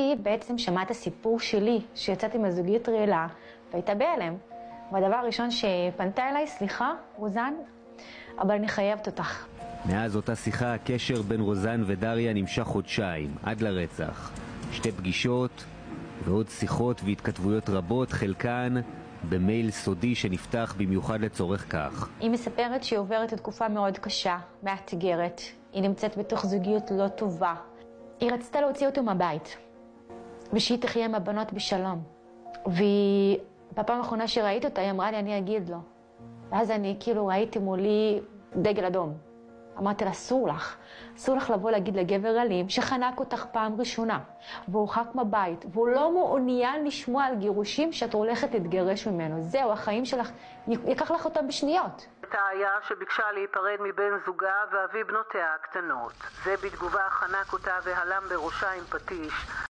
היא בעצם שמעת הסיפור שלי, שיצאתי מזוגיות רעילה, והייתה בהלם. והדבר הראשון שפנתה אליי, סליחה, רוזן, אבל אני חייבת אותך. מאז אותה שיחה, הקשר בין רוזן ודריה נמשך חודשיים, עד לרצח. 2 פגישות ועוד שיחות והתכתבויות רבות, חלקן במייל סודי שנפתח במיוחד לצורך כך. היא מספרת שהיא עוברת תקופה מאוד קשה, מאתגרת. היא נמצאת בתוך זוגיות לא טובה. היא רצתה להוציא אותו מהבית, ושהיא תחיה עם הבנות בשלום. ובפעם האחרונה שראיתי אותה, היא אמרה לי, אני אגיד לו. ואז אני כאילו ראיתי מולי דגל אדום. אמרתי לה, אסור לך לבוא להגיד לגבר אלים שחנק אותך פעם ראשונה, והוא הורחק מהבית, והוא לא מעוניין לשמוע על גירושים שאת הולכת להתגרש ממנו. זהו, החיים שלך, ייקח לך אותם בשניות. תאיה שביקשה להיפרד מבן זוגה ואבי בנותיה הקטנות. זה בתגובה חנק אותה והלם בראשה עם פטיש.